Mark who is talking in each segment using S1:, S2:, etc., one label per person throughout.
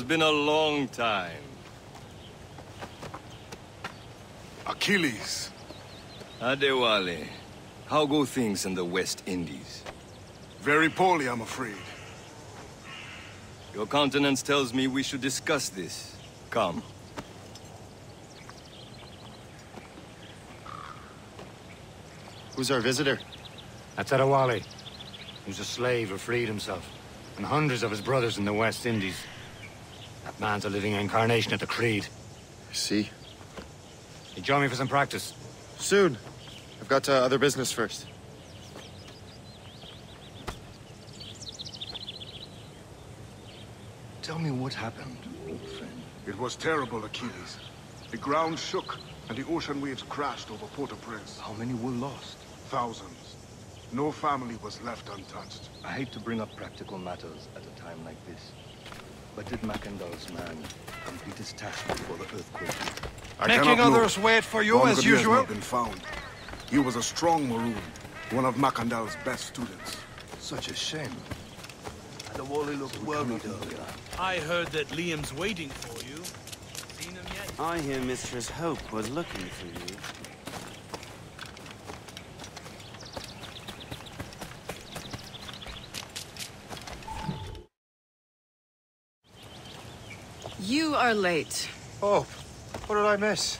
S1: been a long time.
S2: Achilles.
S1: Adewale, how go things in the West Indies?
S2: Very poorly, I'm afraid.
S1: Your countenance tells me we should discuss this. Come.
S3: Who's our visitor?
S4: That's Adewale, who's a slave who freed himself, and hundreds of his brothers in the West Indies. That man's a living incarnation of the Creed.
S3: I see.
S4: You join me for some practice?
S3: Soon. I've got other business first.
S1: Tell me what happened, old friend.
S2: It was terrible, Achilles. The ground shook, and the ocean waves crashed over Port-au-Prince.
S1: How many were lost?
S2: Thousands. No family was left untouched.
S1: I hate to bring up practical matters at a time like this. But did Macandal's man complete his task before the earthquake?
S5: Making others wait for you as usual?
S2: Has not been found. He was a strong Maroon, one of Macandal's best students.
S1: Such a shame. Adewale looked worried earlier.
S5: I heard that Liam's waiting for you. Seen him yet?
S6: I hear Mistress Hope was looking for you.
S7: You are late.
S8: Oh, what did I miss?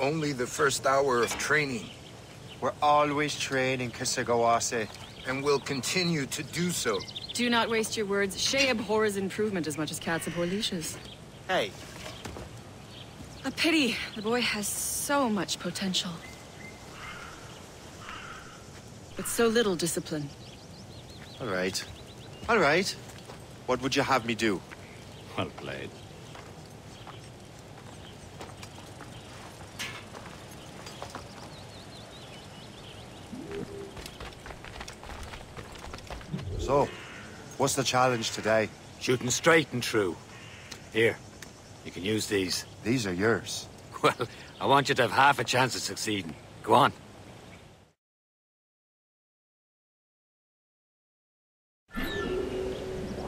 S8: Only the first hour of training.
S3: We're always training, Kisagawase.
S8: And will continue to do so.
S7: Do not waste your words. Shay abhors improvement as much as cats abhor leashes.
S3: Hey.
S7: A pity. The boy has so much potential. But so little discipline.
S3: All right. All right. What would you have me do?
S4: Well played.
S3: So, what's the challenge today?
S4: Shooting straight and true. Here, you can use these.
S3: These are yours.
S4: Well, I want you to have half a chance of succeeding. Go on.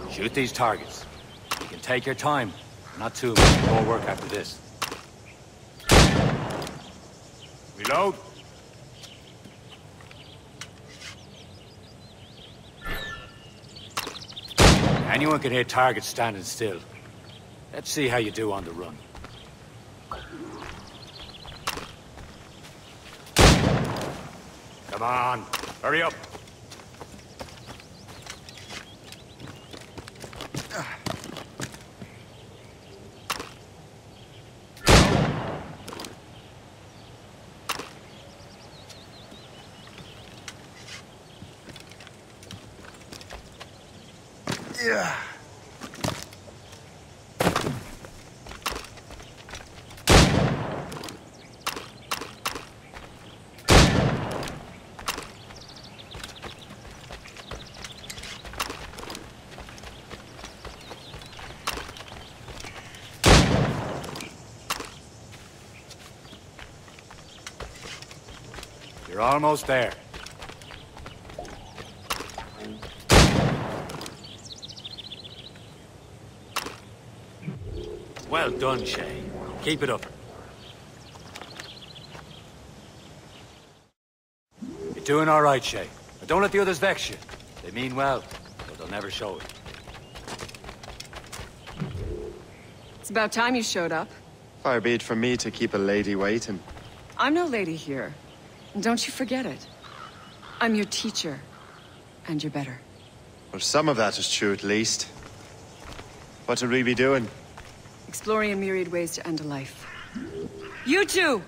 S4: Shoot these targets. You can take your time. Not too much more work after this. Reload. Anyone can hit targets standing still. Let's see how you do on the run. Come on, hurry up.
S3: Yeah.
S4: You're almost there. Well done, Shay. Keep it up. You're doing all right, Shay. But don't let the others vex you. They mean well, but they'll never show it.
S7: It's about time you showed up.
S3: Far be it from me to keep a lady waiting.
S7: I'm no lady here. And don't you forget it. I'm your teacher. And you're better.
S3: Well, some of that is true at least. What would we be doing?
S7: Exploring a myriad ways to end a life. You two!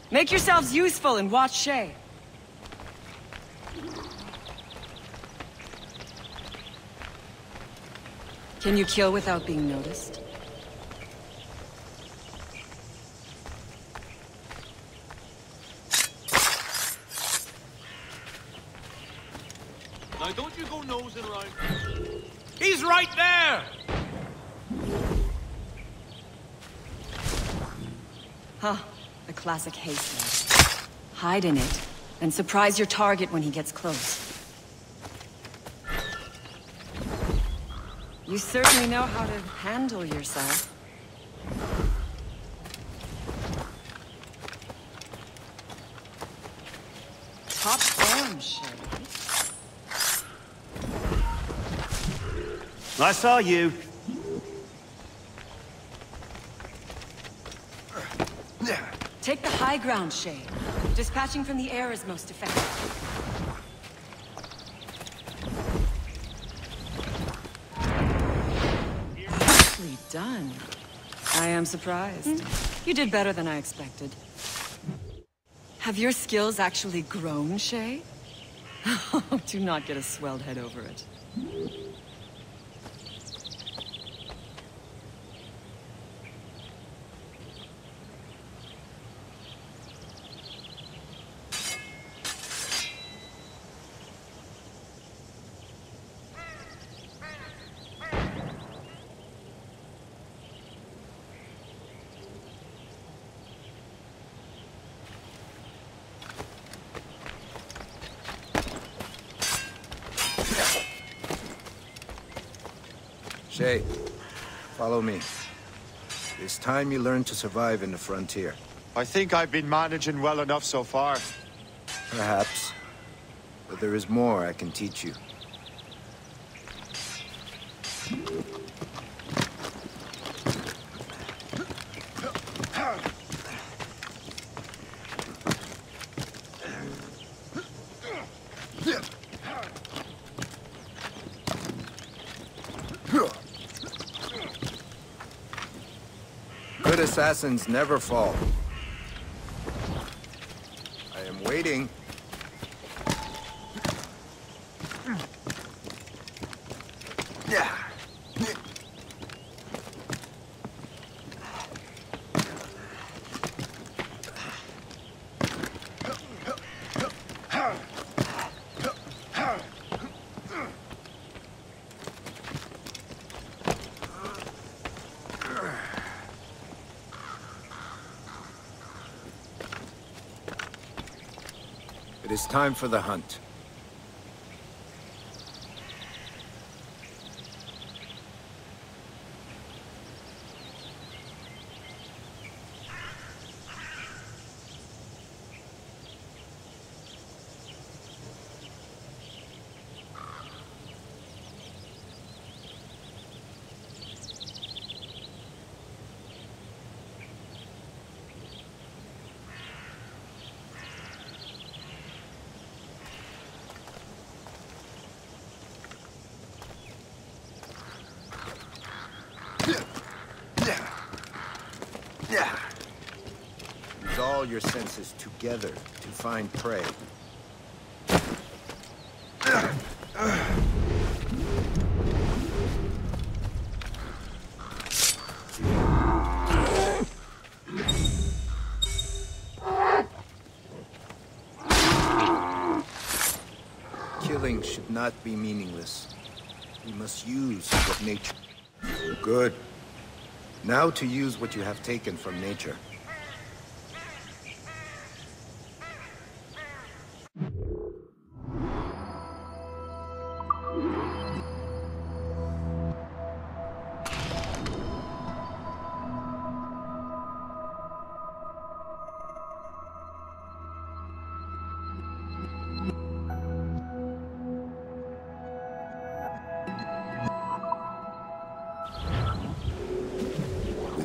S7: Make yourselves useful and watch Shay. Can you kill without being noticed?
S5: Now don't you go nosing around. He's right there!
S7: Huh. The classic haste. Hide in it, and surprise your target when he gets close. You certainly know how to handle yourself. Top form, Shay.
S6: I saw you.
S7: Take the high ground, Shay. Dispatching from the air is most effective. Nicely done. I am surprised. You did better than I expected. Have your skills actually grown, Shay? Do not get a swelled head over it.
S8: Shay, follow me. It's time you learn to survive in the frontier.
S3: I think I've been managing well enough so far.
S8: Perhaps. But there is more I can teach you. Good assassins never fall. I am waiting. It is time for the hunt. Use all your senses together to find prey. Killing should not be meaningless. We must use what nature... Good. Now to use what you have taken from nature.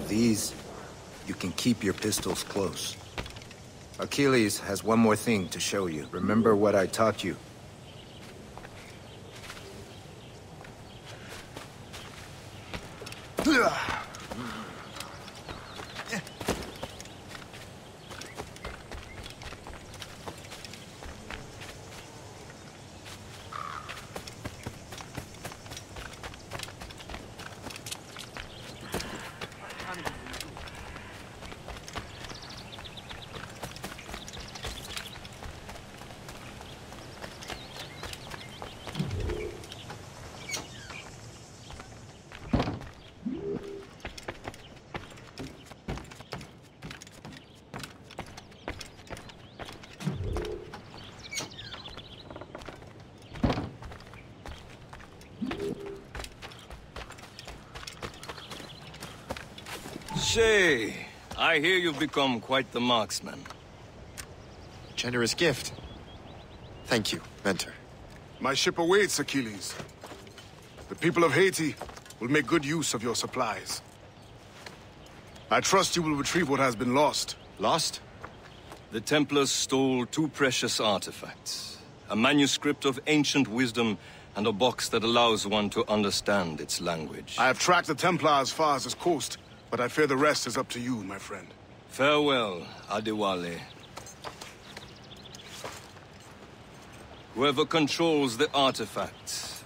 S8: These, you can keep your pistols close. Achilles has one more thing to show you. Remember what I taught you.
S1: Shay, I hear you've become quite the marksman.
S3: Generous gift. Thank you, mentor.
S2: My ship awaits, Achilles. The people of Haiti will make good use of your supplies. I trust you will retrieve what has been lost.
S3: Lost?
S1: The Templars stole 2 precious artifacts. A manuscript of ancient wisdom and a box that allows one to understand its language.
S2: I have tracked the Templar as far as this coast, but I fear the rest is up to you, my friend.
S1: Farewell, Adewale. Whoever controls the artifacts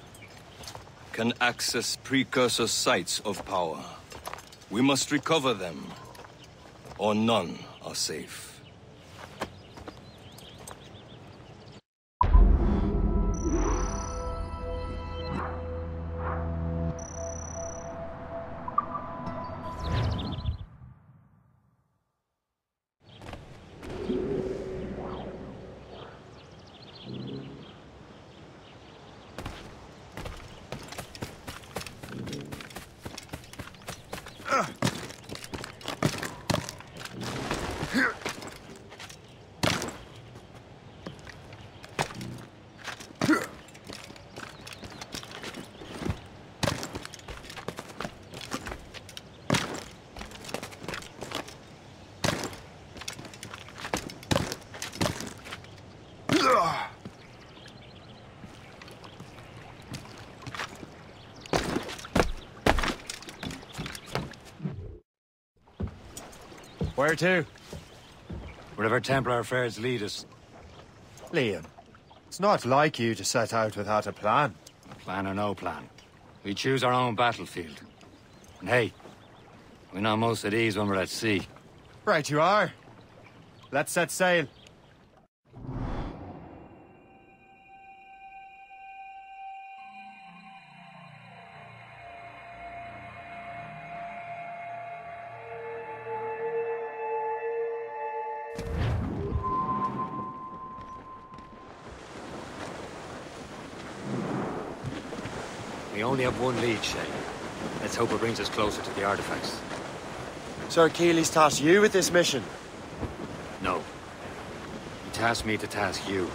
S1: can access precursor sites of power. We must recover them, or none are safe.
S4: Where to? Wherever Templar affairs lead us.
S3: Liam, it's not like you to set out without a plan.
S4: Plan or no plan. We choose our own battlefield. And hey, we know most of these when we're at sea.
S3: Right you are. Let's set sail.
S4: We only have one lead, Shay. Let's hope it brings us closer to the artifacts.
S3: So Achilles tasked you with this mission?
S4: No. He tasked me to task you.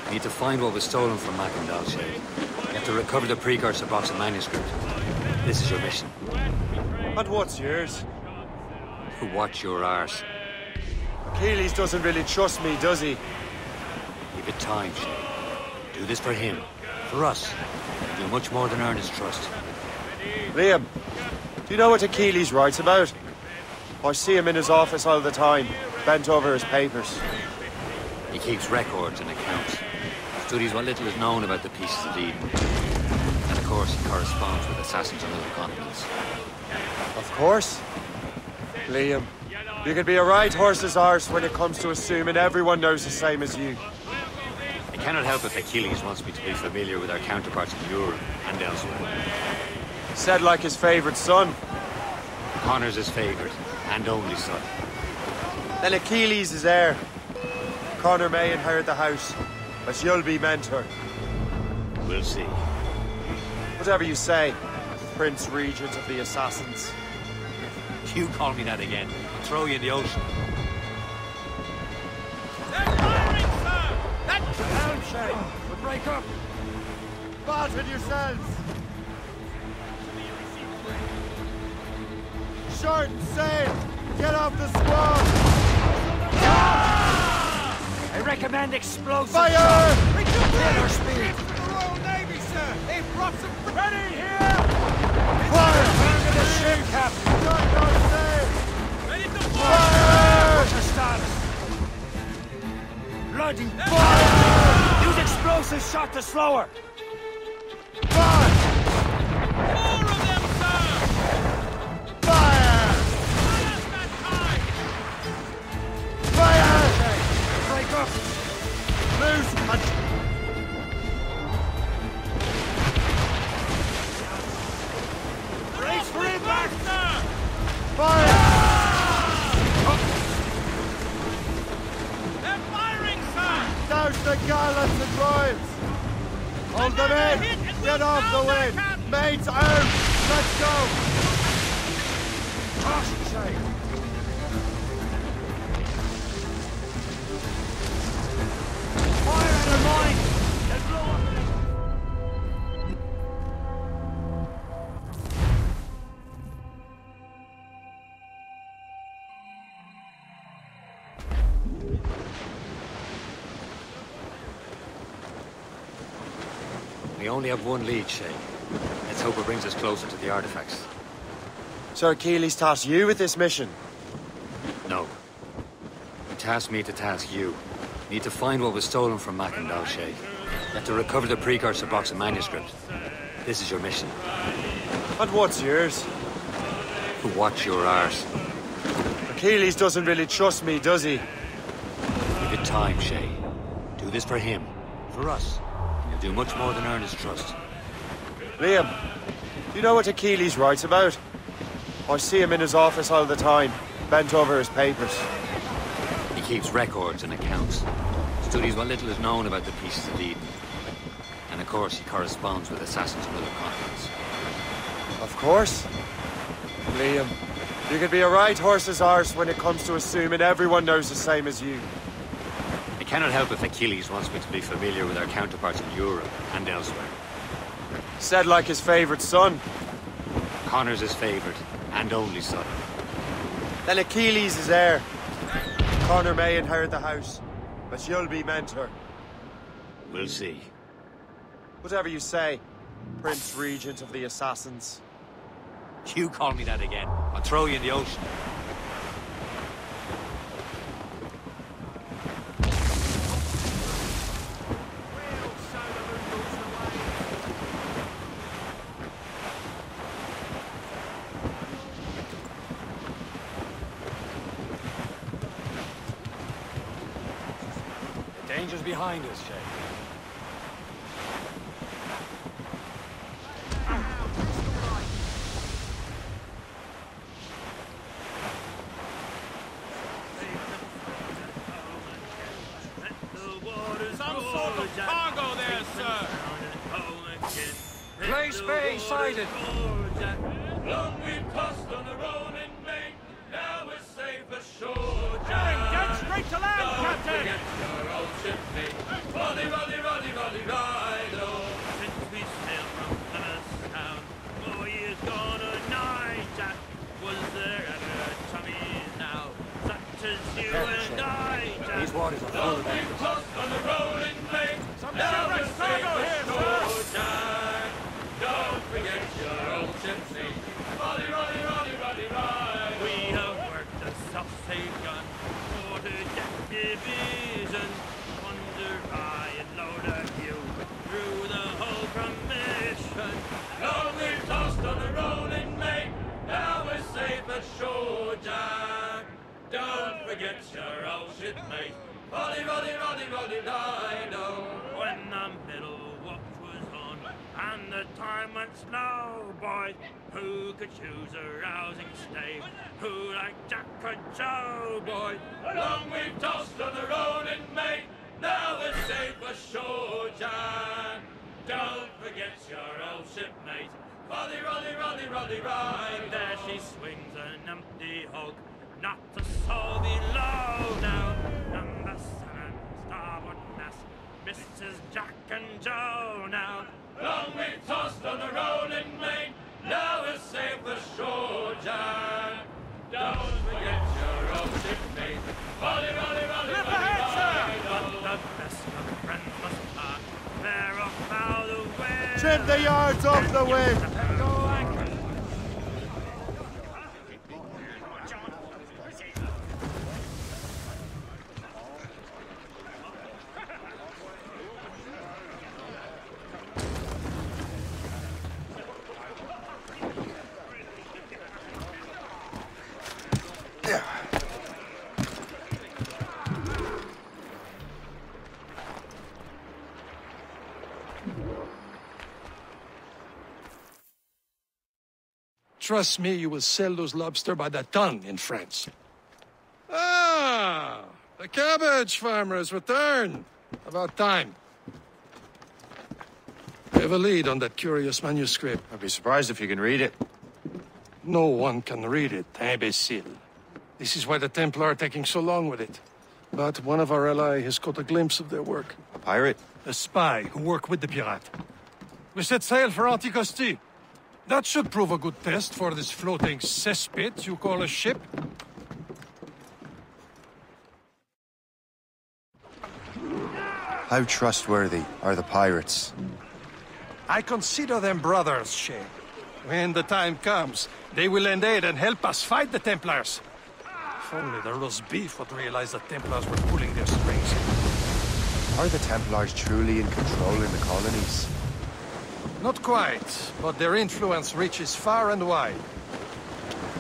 S4: We need to find what was stolen from Mackendal, Shay. You have to recover the precursor box of manuscript. This is your mission.
S3: And what's yours?
S4: Watch your arse.
S3: Achilles doesn't really trust me, does he?
S4: Give it time, Shay. Do this for him. For us. Do much more than earn his trust.
S3: Liam, do you know what Achilles writes about? I see him in his office all the time, bent over his papers.
S4: He keeps records and accounts. Studies what little is known about the pieces of Eden. And of course, he corresponds with assassins on other continents.
S3: Of course. Liam, you can be a right horse's arse when it comes to assuming everyone knows the same as you.
S4: I cannot help if Achilles wants me to be familiar with our counterparts in Europe and elsewhere.
S3: Said like his favorite son.
S4: Connor's his favorite and only son.
S3: Then Achilles is heir. Connor may inherit the house, but you'll be mentor.
S4: We'll see.
S3: Whatever you say, Prince Regent of the Assassins.
S4: You call me that again, I'll throw you in the ocean.
S3: Down, Shay! We'll break up! Barton yourselves! Shorten sail! Get off the squall!
S4: I recommend explosives.
S3: Fire!
S4: Killer speed.
S5: The Royal Navy, sir! They've brought some...
S4: Ready here!
S3: Fire!
S4: Turn to the ship, Captain.
S3: Shorten our sail!
S5: Ready to fire!
S3: Fire!
S4: What's your status? Bloody fire! Use explosive shot to slow her.
S3: Fire!
S5: More of them, sir!
S3: Fire!
S5: Fire that high!
S3: Fire!
S4: Break up.
S3: Loose and...
S5: Brace for impact, sir!
S3: Fire!
S5: They're firing, sir!
S3: Douse the gallants and royals! Hold them in! Get off the wind! Mates out! Let's go! Caution, Shay! Fire at her mine! They'll blow up!
S4: We only have one lead, Shay. Let's hope it brings us closer to the artifacts.
S3: Sir Keeley's tasked you with this mission?
S4: No. He tasked me to task you. Need to find what was stolen from Mackendal, Shay. You have to recover the precursor box of manuscript. This is your mission.
S3: And what's yours?
S4: To watch your arse.
S3: Achilles doesn't really trust me, does he?
S4: Give it time, Shay. Do this for him. For us. And you'll do much more than earn his trust.
S3: Liam, do you know what Achilles writes about? I see him in his office all the time, bent over his papers.
S4: He keeps records and accounts. Studies what little is known about the pieces of Eden. And of course, he corresponds with assassins from other continents.
S3: Of course. Liam, you could be a right horse's arse when it comes to assuming everyone knows the same as you.
S4: I cannot help if Achilles wants me to be familiar with our counterparts in Europe and elsewhere.
S3: Said like his favorite son.
S4: Connor's his favorite and only son.
S3: Then Achilles is heir. Connor may inherit the house, but you'll be mentor.
S4: We'll see.
S3: Whatever you say, Prince Regent of the Assassins.
S4: You call me that again, I'll throw you in the ocean. Danger's behind us, Shay.
S5: Some sort of cargo there, sir.
S4: Place bay sighted.
S9: Long we've tossed on the rolling main, now we're safe ashore.
S5: Get straight to land, Captain!
S9: Forget your old shipmate. Roddy, roddy, roddy, roddy, rido.
S5: Since we sailed from Plymouth town, 4 years gone a night, Jack. Was there ever chummies now, such as you and I, Jack?
S4: These waters are full
S9: Long
S4: of
S9: we've tossed on the rolling main,
S5: Some
S9: now we're
S5: shipwrecked
S9: safe
S5: cargo here,
S9: ashore, Jack. Don't forget your old shipmate. Roddy, roddy, roddy, roddy, rido.
S5: We have worked a sausage gun for the deck division. Under high and load of you through the whole commission.
S9: Long we've tossed on the rolling main, now we're safe ashore, Jack. Don't forget your old shipmate. Roddy, roddy, roddy, roddy, rido.
S5: When the middle watch was on and the time went slow, boys, who could choose a rousing stave? Who like Jack or Joe, boys?
S9: Long we've tossed on the rolling main, now we're safe ashore, Jack. Don't forget your old shipmate. Roddy, roddy, roddy, roddy, rido.
S5: There she swings an empty hog, not a soul below now. Number 7, starboard mast, Mrs. Jack and Joe now.
S9: Long we've tossed on the rolling main, now we're safe ashore, Jack. Don't forget your old shipmate. Roddy, roddy, roddy,
S5: Lift
S9: roddy,
S5: ahead, sir!
S9: rido.
S5: But the best of friends must part. Bear off bow the wind.
S3: Trim the yards off the wind!
S5: Go anchor.
S10: Trust me, you will sell those lobster by the ton in France. Ah, the cabbage farmer has returned. About time. I have a lead on that curious manuscript.
S3: I'd be surprised if you can read it.
S10: No one can read it, imbecile. This is why the Templar are taking so long with it. But one of our allies has caught a glimpse of their work.
S8: A pirate?
S10: A spy who worked with the pirate. We set sail for Anticosti. That should prove a good test for this floating cesspit you call a ship.
S3: How trustworthy are the pirates?
S10: I consider them brothers, Shay. When the time comes, they will lend aid and help us fight the Templars. If only the roast beef would realize the Templars were pulling their strings.
S3: Are the Templars truly in control in the colonies?
S10: Not quite, but their influence reaches far and wide.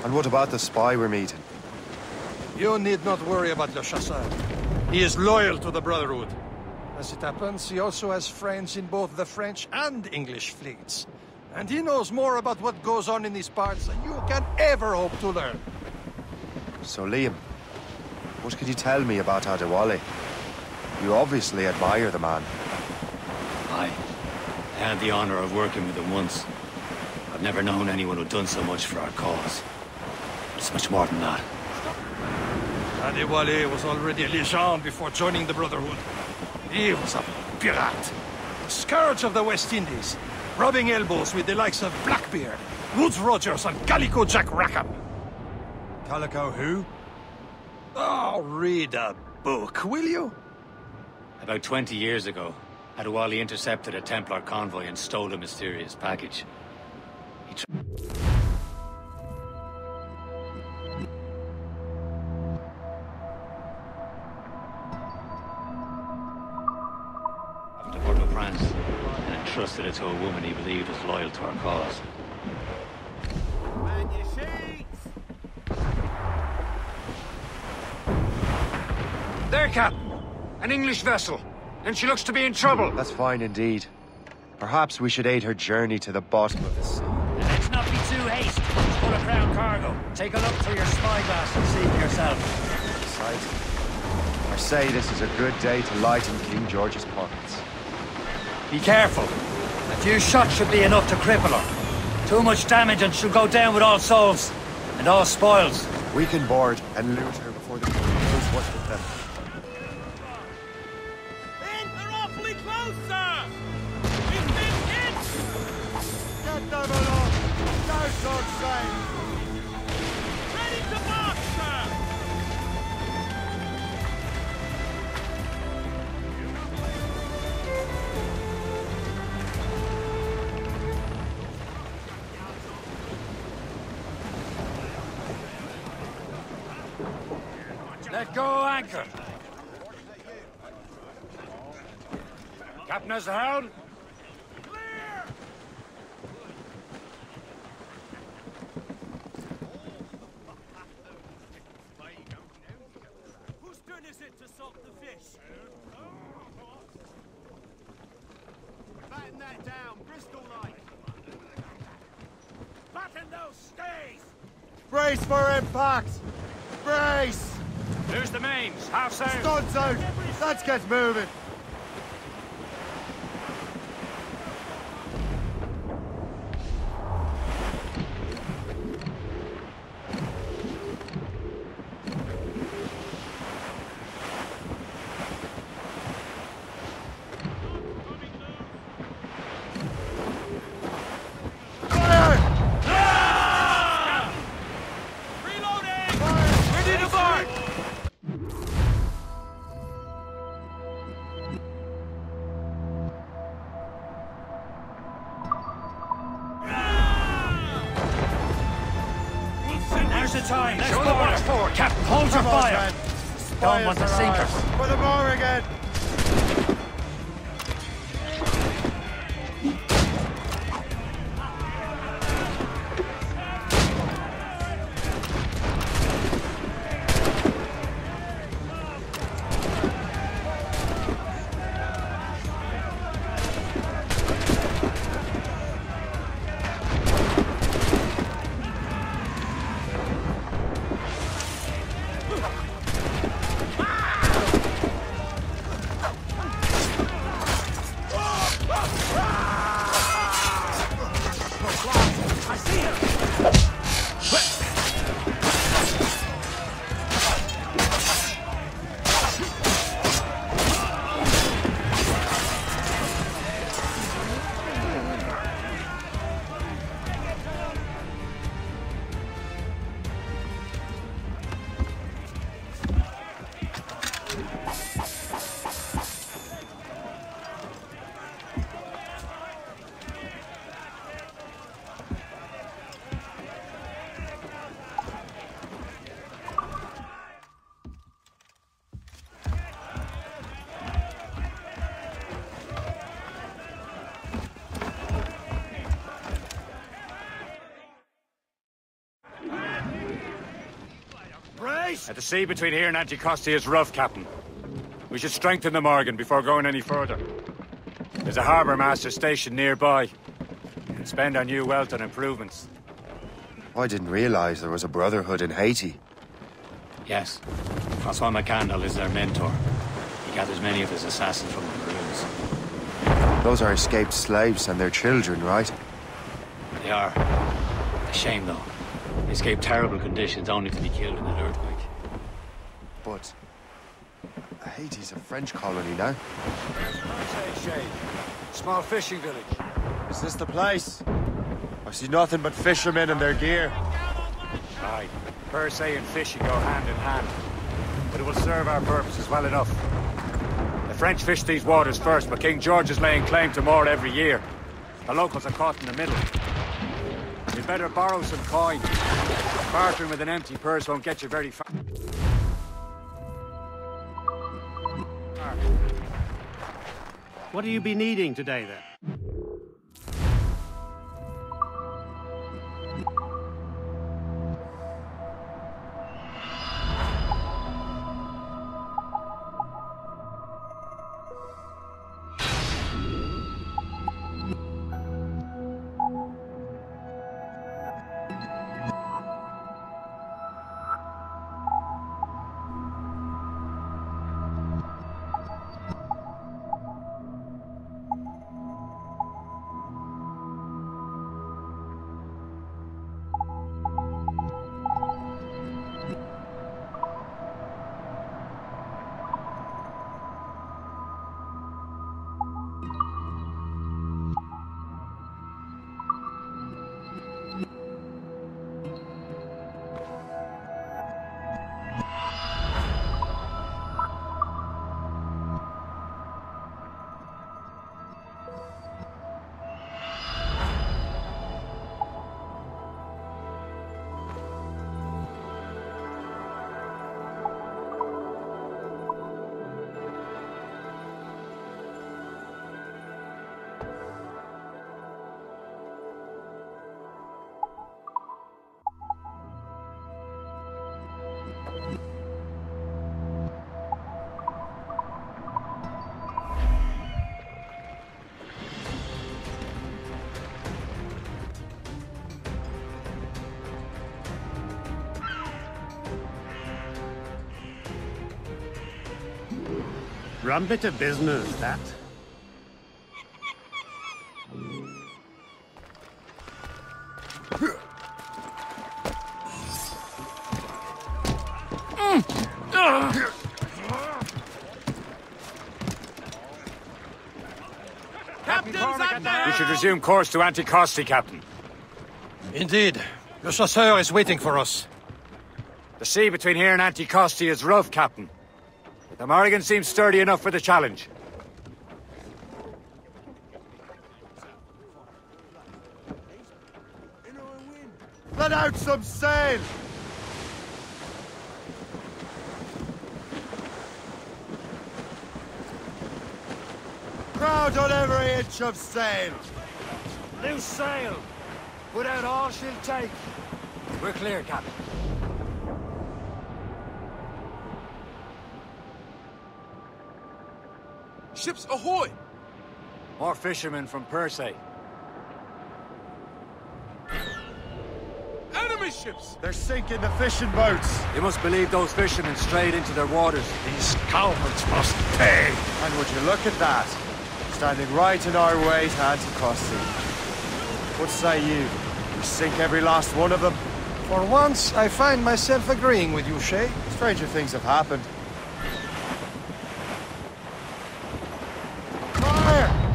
S3: And what about the spy we're meeting?
S10: You need not worry about Le Chasseur. He is loyal to the Brotherhood. As it happens, he also has friends in both the French and English fleets. And he knows more about what goes on in these parts than you can ever hope to learn.
S3: So, Liam, what could you tell me about Adewale? You obviously admire the man.
S4: I had the honor of working with him once. I've never known anyone who'd done so much for our cause. It's much more than that.
S10: Adewale was already a legend before joining the Brotherhood. He was a pirate, a scourge of the West Indies, rubbing elbows with the likes of Blackbeard, Woodes Rogers, and Calico Jack Rackham.
S3: Calico who?
S10: Oh, read a book, will you?
S4: About 20 years ago, Adewale intercepted a Templar convoy and stole a mysterious package. To Port-au-Prince and entrusted it to a woman he believed was loyal to our cause.
S9: Man, your sheets!
S11: There, Captain. An English vessel. And she looks to be in trouble.
S3: That's fine indeed. Perhaps we should aid her journey to the bottom of the sea.
S4: Let's not be too hasty. It's full of crown cargo. Take a look through your spyglass and see for yourself.
S3: Besides, I say this is a good day to lighten King George's pockets.
S4: Be careful. A few shots should be enough to cripple her. Too much damage and she'll go down with all souls. And all spoils.
S3: We can board and loot her before the King knows what's with them.
S9: They're awfully close, sir! We've been hit!
S3: Get them along! No such thing!
S9: Ready to march, sir!
S11: Let go anchor. Captain has the helm.
S9: Whose turn is it to salt the fish? Batten that down, Bristol like. Batten those stays!
S3: Brace for impact! Brace!
S11: There's the mains. Half sail.
S3: Studs out! Let's get moving!
S11: Time. Let's go watch forward, Captain. Hold your fire. Don't want to sink us.
S3: For the more again!
S11: place?
S4: The sea between here and Anticosti is rough, Captain. We should strengthen the Morgan before going any further. There's a harbour master station nearby. We can spend our new wealth on improvements.
S3: I didn't realize there was a brotherhood in Haiti.
S4: Yes. Francois McCandle is their mentor. He gathers many of his assassins from the Maroons.
S3: Those are escaped slaves and their children, right?
S4: They are. A shame, though. They escaped terrible conditions only to be killed in an earthquake.
S3: But Haiti's a French colony now.
S4: Small fishing village.
S3: Is this the place? I see nothing but fishermen and their gear.
S4: Aye. Per se and fishing go hand in hand. But it will serve our purposes well enough. The French fish these waters first, but King George is laying claim to more every year. The locals are caught in the middle. You'd better borrow some coin. Bartering with an empty purse won't get you very far.
S11: What do you be needing today, then? Rum bit of business, that.
S4: We should resume course to Anticosti, Captain.
S10: Indeed. Le Chasseur is waiting for us.
S4: The sea between here and Anticosti is rough, Captain. The Morrigan seems sturdy enough for the challenge.
S3: Let out some sail! Crowd on every inch of sail!
S4: Loose sail! Put out all she'll take. We're clear, Captain.
S2: Ships ahoy!
S4: More fishermen from Persay.
S2: Enemy ships!
S3: They're sinking the fishing boats!
S4: You must believe those fishermen strayed into their waters.
S10: These cowards must pay!
S3: And would you look at that? Standing right in our way to Anticosti. What say you? We sink every last one of them?
S10: For once, I find myself agreeing with you, Shay.
S3: Stranger things have happened. Fire!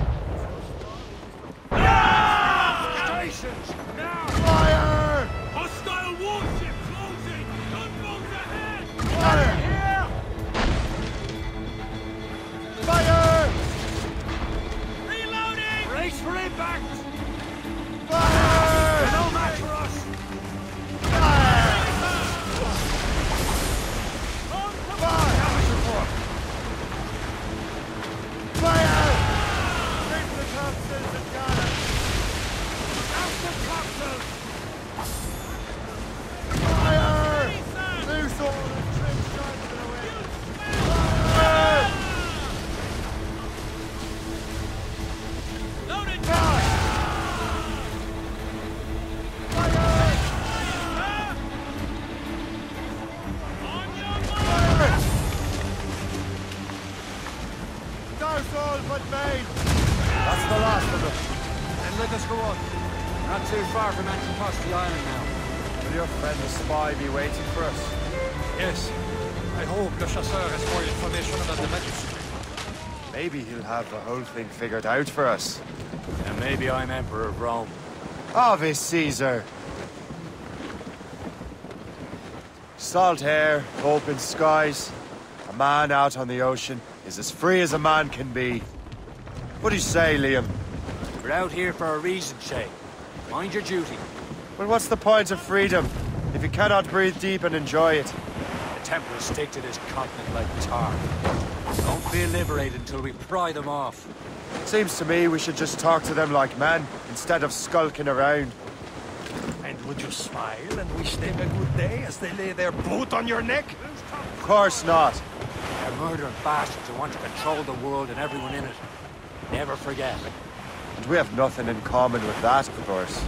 S3: everyone.
S4: Not too far from Anticosti Island now.
S3: Will your friend the spy be waiting for us?
S10: Yes. I hope Le Chasseur has more information about the manuscript.
S3: Maybe he'll have the whole thing figured out for us.
S4: And maybe I'm Emperor of Rome.
S3: Ave Caesar! Salt air, open skies. A man out on the ocean is as free as a man can be. What do you say, Liam?
S4: We're out here for a reason, Shay. Mind your duty.
S3: Well, what's the point of freedom if you cannot breathe deep and enjoy it?
S4: The Templars stick to this continent like tar. Don't feel liberated until we pry them off.
S3: Seems to me we should just talk to them like men, instead of skulking around.
S10: And would you smile and wish them a good day as they lay their boot on your neck?
S3: Of course not.
S4: They're murdering bastards who want to control the world and everyone in it. Never forget.
S3: And we have nothing in common with that, of course.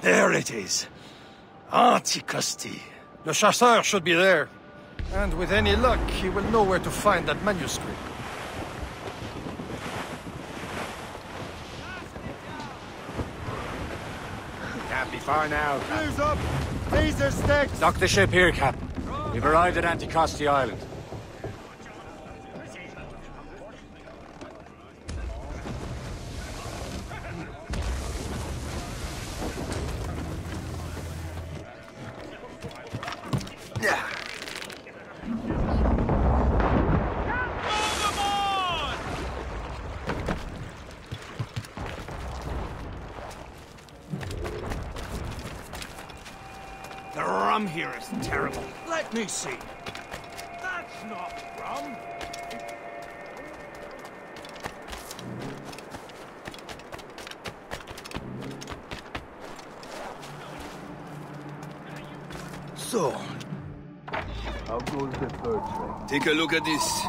S10: There it is. Anticosti. Le Chasseur should be there. And with any luck, he will know where to find that manuscript.
S4: Can't be far now, Captain.
S3: Clues up! Caesar sticks!
S4: Dock the ship here, Captain. We've arrived at Anticosti Island.
S11: The rum here is terrible. Let me see. That's not rum.
S8: So, how goes the third train?
S1: Take a look at this.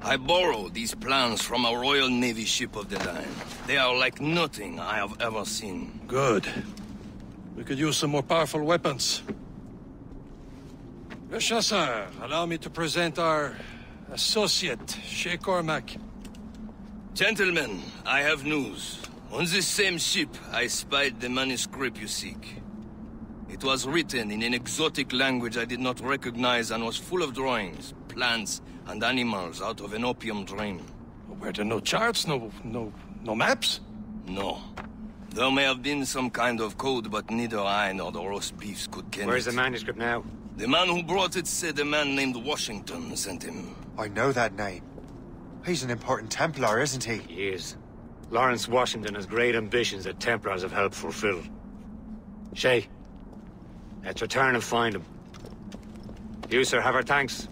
S1: I borrowed these plans from a Royal Navy ship of the line. They are like nothing I have ever seen.
S10: Good. We could use some more powerful weapons. Le Chasseur, allow me to present our associate, Shay Cormac.
S1: Gentlemen, I have news. On this same ship, I spied the manuscript you seek. It was written in an exotic language I did not recognize and was full of drawings, plants, and animals out of an opium dream.
S10: Were there no charts, no maps?
S1: No. There may have been some kind of code, but neither I nor the roast beefs could ken
S4: Where's
S1: it.
S4: the manuscript now?
S1: The man who brought it said a man named Washington sent him.
S3: I know that name. He's an important Templar, isn't he?
S4: He is. Lawrence Washington has great ambitions that Templars have helped fulfill. Shay, let's return and find him. You, sir, have our thanks.